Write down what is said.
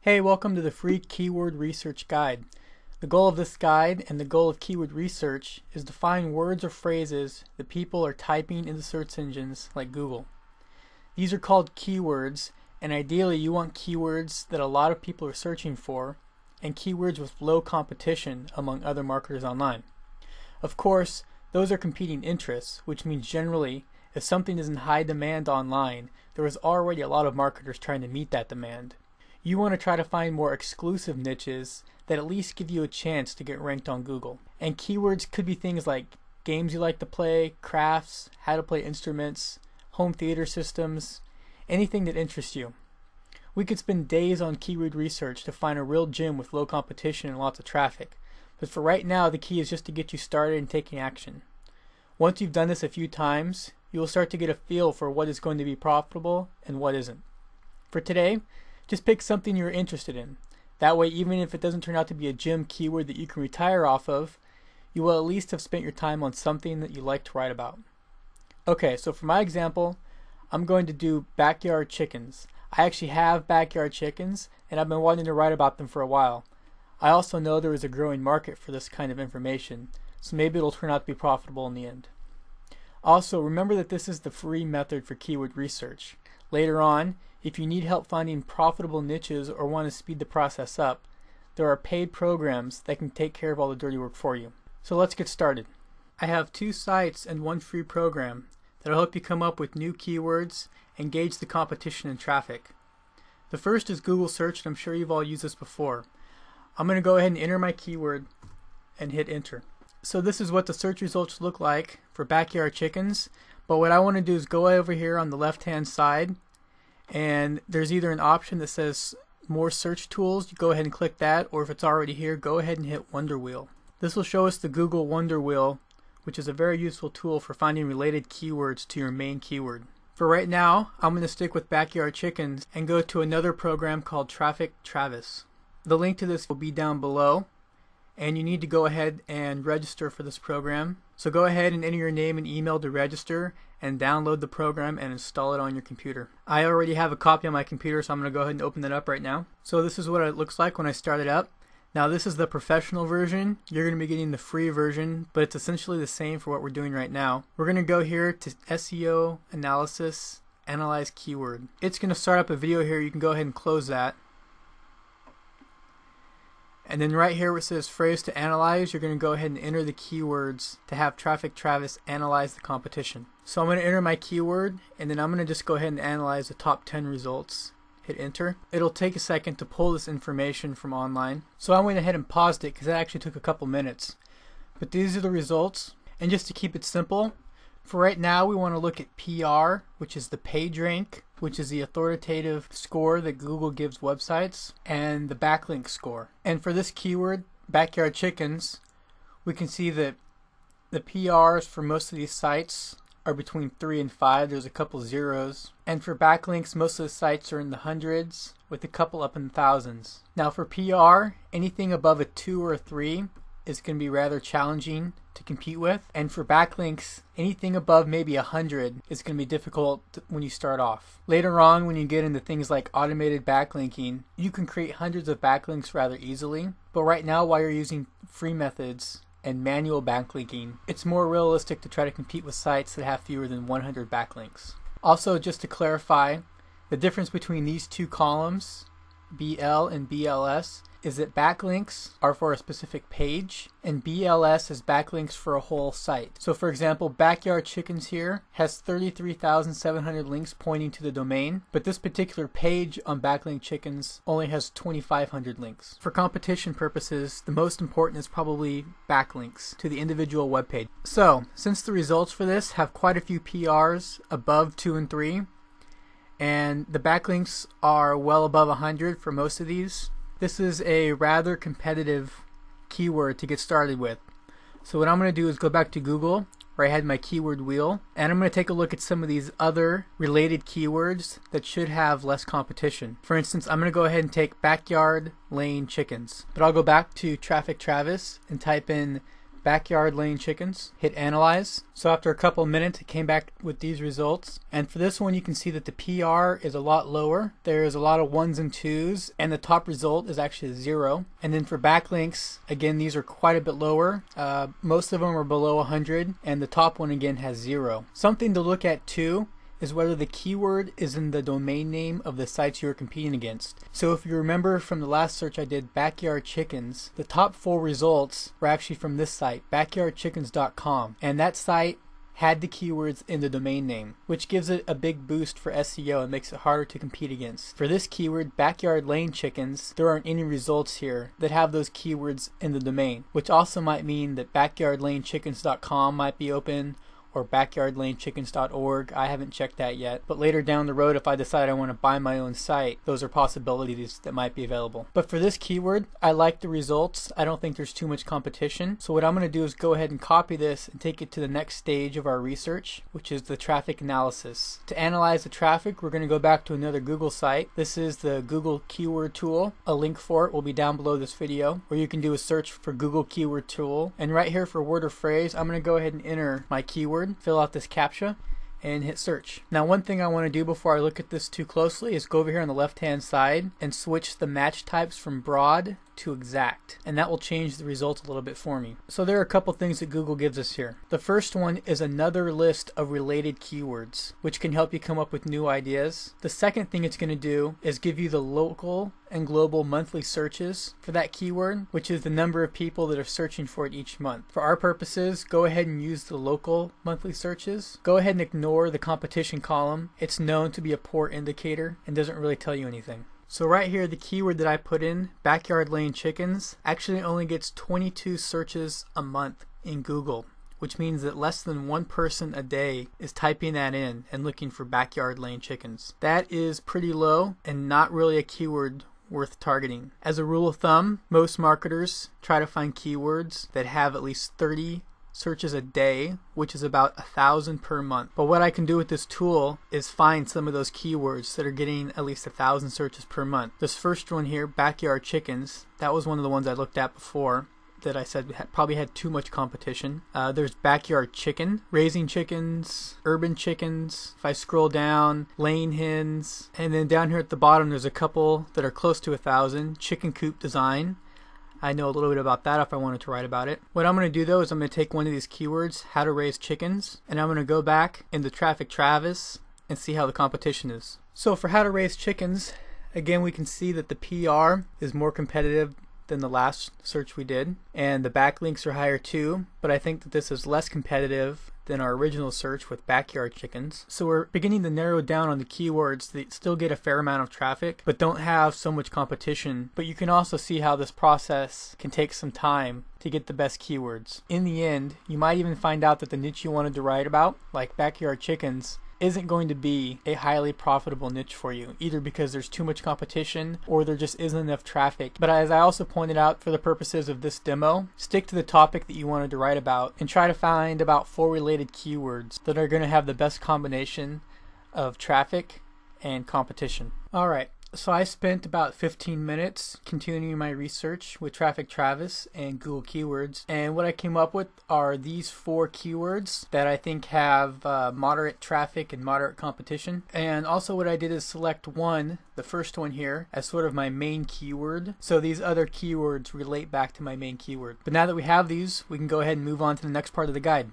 Hey, welcome to the free keyword research guide. The goal of this guide and the goal of keyword research is to find words or phrases that people are typing into search engines like Google. These are called keywords, and ideally you want keywords that a lot of people are searching for and keywords with low competition among other marketers online. Of course, those are competing interests, which means generally if something is in high demand online, there is already a lot of marketers trying to meet that demand. You want to try to find more exclusive niches that at least give you a chance to get ranked on Google. And keywords could be things like games you like to play, crafts, how to play instruments, home theater systems, anything that interests you. We could spend days on keyword research to find a real gem with low competition and lots of traffic. But for right now, the key is just to get you started and taking action. Once you've done this a few times, you will start to get a feel for what is going to be profitable and what isn't. For today, just pick something you're interested in. That way, even if it doesn't turn out to be a gem keyword that you can retire off of, you will at least have spent your time on something that you like to write about. Okay, so for my example, I'm going to do backyard chickens. I actually have backyard chickens, and I've been wanting to write about them for a while. I also know there is a growing market for this kind of information, so maybe it'll turn out to be profitable in the end. Also, remember that this is the free method for keyword research. Later on, if you need help finding profitable niches or want to speed the process up, there are paid programs that can take care of all the dirty work for you. So let's get started. I have 2 sites and 1 free program that will help you come up with new keywords and gauge the competition and traffic. The first is Google Search, and I'm sure you've all used this before. I'm going to go ahead and enter my keyword and hit enter. So this is what the search results look like for backyard chickens, but what I want to do is go over here on the left hand side, and there's either an option that says more search tools. You go ahead and click that, or if it's already here, go ahead and hit Wonder Wheel. This will show us the Google Wonder Wheel, which is a very useful tool for finding related keywords to your main keyword. For right now, I'm going to stick with backyard chickens and go to another program called Traffic Travis. The link to this will be down below, and you need to go ahead and register for this program. So go ahead and enter your name and email to register and download the program and install it on your computer. I already have a copy on my computer, so I'm going to go ahead and open that up right now. So this is what it looks like when I start it up. Now this is the professional version. You're going to be getting the free version, but it's essentially the same for what we're doing right now. We're going to go here to SEO analysis, analyze keyword. It's going to start up a video here. You can go ahead and close that. And then right here where it says phrase to analyze, you're going to go ahead and enter the keywords to have Traffic Travis analyze the competition. So I'm going to enter my keyword, and then I'm going to just go ahead and analyze the top 10 results. Hit enter. It'll take a second to pull this information from online. So I went ahead and paused it because it actually took a couple minutes. But these are the results. And just to keep it simple, for right now we want to look at PR, which is the page rank, which is the authoritative score that Google gives websites, and the backlink score. And for this keyword, backyard chickens, we can see that the PRs for most of these sites are between 3 and 5. There's a couple zeros. And for backlinks, most of the sites are in the hundreds, with a couple up in the thousands. Now for PR, anything above a 2 or a 3 is going to be rather challenging to compete with. And for backlinks, anything above maybe 100 is going to be difficult when you start off. Later on, when you get into things like automated backlinking, you can create hundreds of backlinks rather easily. But right now, while you're using free methods and manual backlinking, it's more realistic to try to compete with sites that have fewer than 100 backlinks. Also, just to clarify, the difference between these 2 columns, BL and BLS, is that backlinks are for a specific page, and BLS is backlinks for a whole site. So for example, Backyard Chickens here has 33,700 links pointing to the domain, but this particular page on Backlink Chickens only has 2,500 links. For competition purposes, the most important is probably backlinks to the individual web page. So, since the results for this have quite a few PRs above 2 and 3, and the backlinks are well above 100 for most of these, this is a rather competitive keyword to get started with. So what I'm going to do is go back to Google, where I had my keyword wheel, and I'm going to take a look at some of these other related keywords that should have less competition. For instance, I'm going to go ahead and take backyard laying chickens. But I'll go back to Traffic Travis and type in backyard laying chickens, hit analyze. So after a couple of minutes it came back with these results, and for this one you can see that the PR is a lot lower. There's a lot of 1s and 2s, and the top result is actually 0. And then for backlinks, again, these are quite a bit lower. Most of them are below 100, and the top one again has 0. Something to look at too is whether the keyword is in the domain name of the sites you are competing against. So if you remember from the last search I did, backyard chickens, the top 4 results were actually from this site, backyardchickens.com, and that site had the keywords in the domain name, which gives it a big boost for SEO and makes it harder to compete against. For this keyword, backyard laying chickens, there aren't any results here that have those keywords in the domain, which also might mean that backyardlayingchickens.com might be open, or backyardlayingchickens.org. I haven't checked that yet, but later down the road, if I decide I want to buy my own site, those are possibilities that might be available. But for this keyword, I like the results. I don't think there's too much competition. So what I'm going to do is go ahead and copy this and take it to the next stage of our research, which is the traffic analysis. To analyze the traffic, we're going to go back to another Google site. This is the Google Keyword Tool. A link for it will be down below this video, where you can do a search for Google Keyword Tool. And right here for word or phrase, I'm going to go ahead and enter my keyword, fill out this CAPTCHA, and hit search. Now one thing I want to do before I look at this too closely is go over here on the left hand side and switch the match types from broad to exact, and that will change the results a little bit for me. So there are a couple things that Google gives us here. The first one is another list of related keywords, which can help you come up with new ideas. The second thing it's going to do is give you the local and global monthly searches for that keyword, which is the number of people that are searching for it each month. For our purposes, go ahead and use the local monthly searches. Go ahead and ignore the competition column. It's known to be a poor indicator and doesn't really tell you anything. So right here, the keyword that I put in, backyard laying chickens, actually only gets 22 searches a month in Google, which means that less than 1 person a day is typing that in and looking for backyard laying chickens. That is pretty low and not really a keyword worth targeting. As a rule of thumb, most marketers try to find keywords that have at least 30 searches a day, which is about 1,000 per month. But what I can do with this tool is find some of those keywords that are getting at least 1,000 searches per month. This first one here, backyard chickens, that was one of the ones I looked at before that I said probably had too much competition. There's backyard chicken, raising chickens, urban chickens. If I scroll down, laying hens, and then down here at the bottom there's a couple that are close to 1,000. Chicken coop design. I know a little bit about that if I wanted to write about it. What I'm going to do though is I'm going to take one of these keywords, how to raise chickens, and I'm going to go back into Traffic Travis and see how the competition is. So for how to raise chickens, again we can see that the PR is more competitive than the last search we did, and the backlinks are higher too, but I think that this is less competitive than our original search with backyard chickens. So we're beginning to narrow down on the keywords that still get a fair amount of traffic but don't have so much competition. But you can also see how this process can take some time to get the best keywords. In the end, you might even find out that the niche you wanted to write about, like backyard chickens, isn't going to be a highly profitable niche for you, either because there's too much competition or there just isn't enough traffic. But as I also pointed out, for the purposes of this demo, stick to the topic that you wanted to write about and try to find about 4 related keywords that are going to have the best combination of traffic and competition. Alright, so I spent about 15 minutes continuing my research with Traffic Travis and Google Keywords, and what I came up with are these 4 keywords that I think have moderate traffic and moderate competition. And also what I did is select one, the first one here, as sort of my main keyword, so these other keywords relate back to my main keyword. But now that we have these, we can go ahead and move on to the next part of the guide.